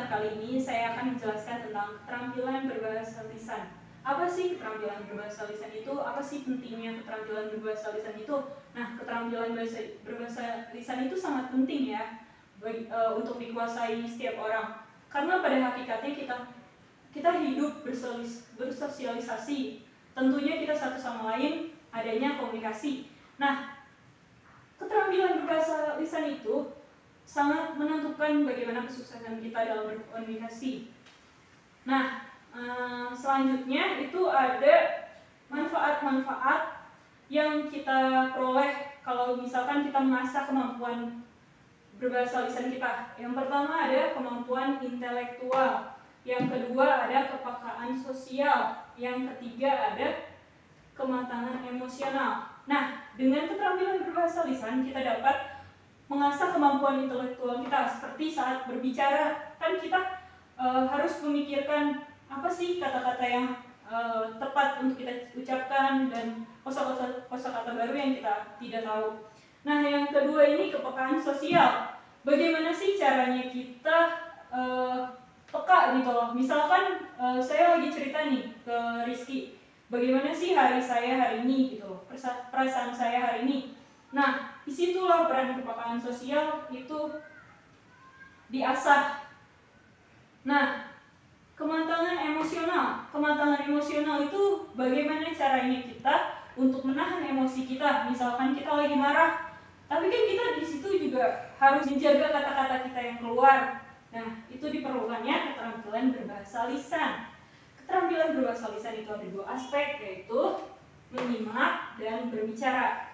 pembahasan kali ini saya akan menjelaskan tentang keterampilan berbahasa lisan. Apa sih keterampilan berbahasa lisan itu? Apa sih pentingnya keterampilan berbahasa lisan itu? Nah, keterampilan berbahasa lisan itu sangat penting ya untuk dikuasai setiap orang. Karena pada hakikatnya kita hidup bersosialisasi. Tentunya kita satu sama lain adanya komunikasi. Nah, keterampilan berbahasa lisan itu sangat menentukan bagaimana kesuksesan kita dalam berkomunikasi. Nah, selanjutnya itu ada manfaat-manfaat yang kita peroleh kalau misalkan kita mengasah kemampuan berbahasa lisan kita. Yang pertama ada kemampuan intelektual, yang kedua ada kepekaan sosial, yang ketiga ada kematangan emosional. Nah, dengan keterampilan berbahasa lisan kita dapat mengasah kemampuan intelektual kita, seperti saat berbicara kan kita harus memikirkan apa sih kata-kata yang tepat untuk kita ucapkan dan kosakata baru yang kita tidak tahu. Nah, yang kedua ini kepekaan sosial. Bagaimana sih caranya kita peka gitu loh. Misalkan saya lagi cerita nih ke Rizky, bagaimana sih hari saya hari ini gitu, perasaan saya hari ini. Nah, disitulah peran kepekaan sosial itu diasah. Nah, kematangan emosional itu bagaimana caranya kita untuk menahan emosi kita. Misalkan kita lagi marah, tapi kan kita di situ juga harus menjaga kata-kata kita yang keluar. Nah, itu diperlukannya keterampilan berbahasa lisan. Keterampilan berbahasa lisan itu ada dua aspek, yaitu menyimak dan berbicara.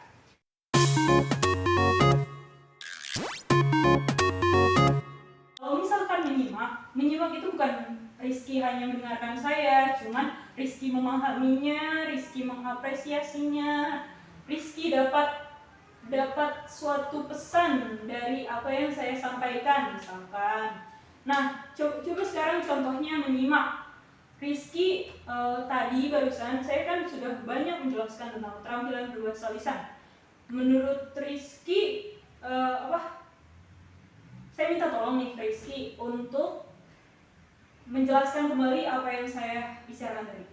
Kalau misalkan menyimak itu bukan Rizky hanya mendengarkan saya, cuman Rizky memahaminya, Rizky mengapresiasinya, Rizky dapat suatu pesan dari apa yang saya sampaikan misalkan. Nah, coba sekarang contohnya menyimak. Rizky tadi barusan saya kan sudah banyak menjelaskan tentang keterampilan berbahasa lisan. Menurut Rizky saya minta tolong nih Rizky untuk menjelaskan kembali apa yang saya bicarakan tadi.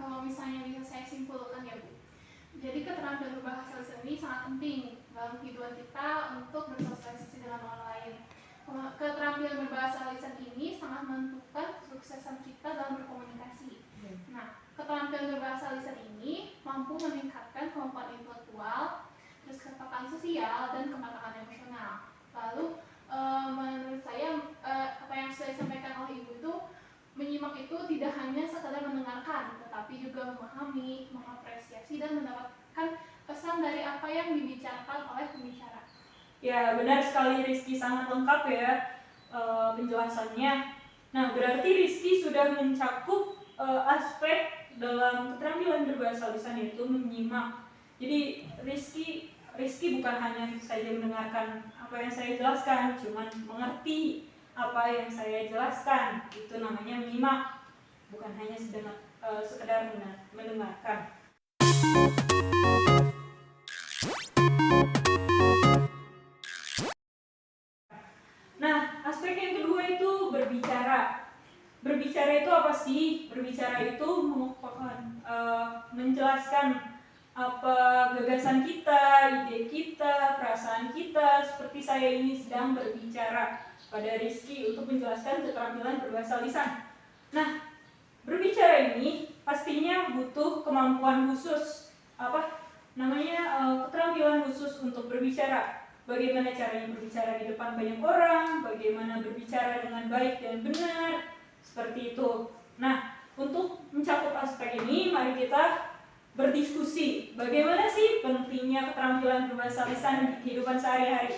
Kalau misalnya bisa saya simpulkan ya Bu, jadi keterampilan berbahasa lisan ini sangat penting dalam kehidupan kita untuk bersosialisasi dengan orang lain. Keterampilan berbahasa lisan ini sangat menentukan kesuksesan kita dalam berkomunikasi. Nah, keterampilan berbahasa lisan ini mampu meningkatkan kemampuan intelektual, terus kepekaan sosial, dan kematangan emosional. Lalu menurut saya apa yang sudah disampaikan oleh Ibu itu, menyimak itu tidak hanya sekadar mendengarkan, tetapi juga memahami, mengapresiasi, dan mendapatkan pesan dari apa yang dibicarakan oleh pembicara. Ya, benar sekali Rizky, sangat lengkap ya penjelasannya. Nah, berarti Rizky sudah mencakup aspek dalam keterampilan berbahasa lisan, yaitu menyimak. Jadi Rizky bukan hanya saja mendengarkan apa yang saya jelaskan, cuman mengerti apa yang saya jelaskan. Itu namanya menyimak, bukan hanya sekedar mendengarkan. Nah, aspek yang kedua itu berbicara. Berbicara itu apa sih? Berbicara itu menjelaskan apa gagasan kita, ide kita, perasaan kita. Seperti saya ini sedang berbicara pada Rizky untuk menjelaskan keterampilan berbahasa lisan. Nah, berbicara ini pastinya butuh kemampuan khusus, keterampilan khusus untuk berbicara. Bagaimana caranya berbicara di depan banyak orang, bagaimana berbicara dengan baik dan benar, seperti itu. Nah, untuk mencakup aspek ini, mari kita berdiskusi. Bagaimana sih pentingnya keterampilan berbahasa lisan di kehidupan sehari-hari?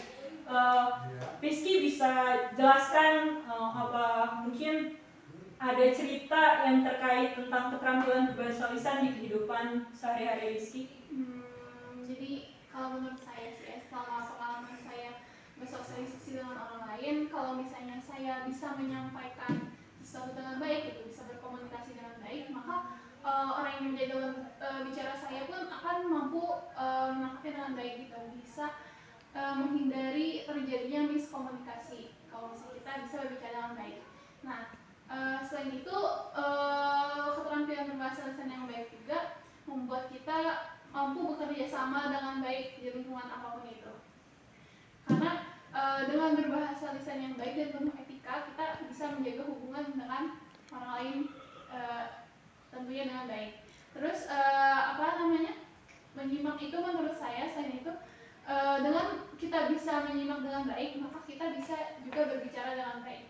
Rizky bisa jelaskan mungkin ada cerita yang terkait tentang keterampilan berbahasa lisan di kehidupan sehari-hari Rizky? Jadi kalau menurut saya sih, selama pengalaman saya bersosialisasi dengan orang lain, kalau misalnya saya bisa menyampaikan sesuatu dengan baik, gitu, bisa berkomunikasi dengan baik, maka orang yang menjadi dalam bicara saya pun akan mampu menangkapnya dengan baik, gitu, bisa menghindari terjadinya miskomunikasi. Kalau misalnya kita bisa berbicara dengan dengan baik. Nah, selain itu keterampilan berbahasa lisan yang baik juga membuat kita mampu bekerja sama dengan baik di lingkungan apapun itu. Karena dengan berbahasa lisan yang baik dan penuh etika, kita bisa menjaga hubungan dengan orang lain tentunya dengan baik. Terus menyimak itu menurut saya selain itu dengan kita bisa menyimak dengan baik, maka kita bisa juga berbicara dengan baik.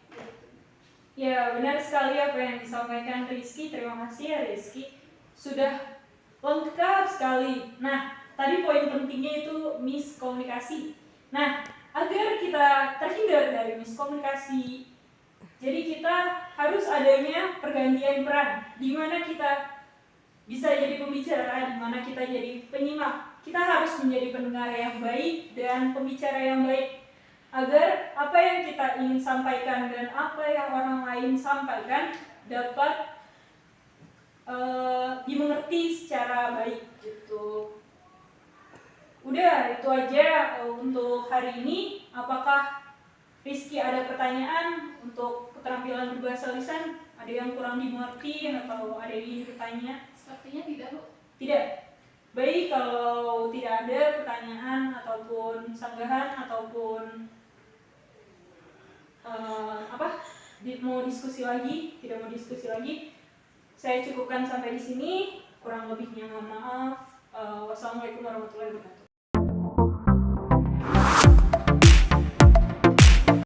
Ya, benar sekali apa yang disampaikan Rizky. Terima kasih ya Rizky. Sudah lengkap sekali. Nah, tadi poin pentingnya itu miskomunikasi. Nah, agar kita terhindar dari miskomunikasi, jadi kita harus adanya pergantian peran, di mana kita bisa jadi pembicara, di mana kita jadi penyimak. Kita harus menjadi pendengar yang baik dan pembicara yang baik, agar apa yang kita ingin sampaikan dan apa yang orang lain sampaikan dapat dimengerti secara baik gitu. Udah, itu aja untuk hari ini. Apakah Rizky ada pertanyaan untuk keterampilan berbahasa lisan? Ada yang kurang dimengerti atau ada yang ingin bertanya? Sepertinya tidak, Bu. Tidak. Baik, kalau tidak ada pertanyaan ataupun sanggahan ataupun mau diskusi lagi, tidak mau diskusi lagi, saya cukupkan sampai di sini. Kurang lebihnya mohon maaf. Wassalamualaikum warahmatullahi wabarakatuh.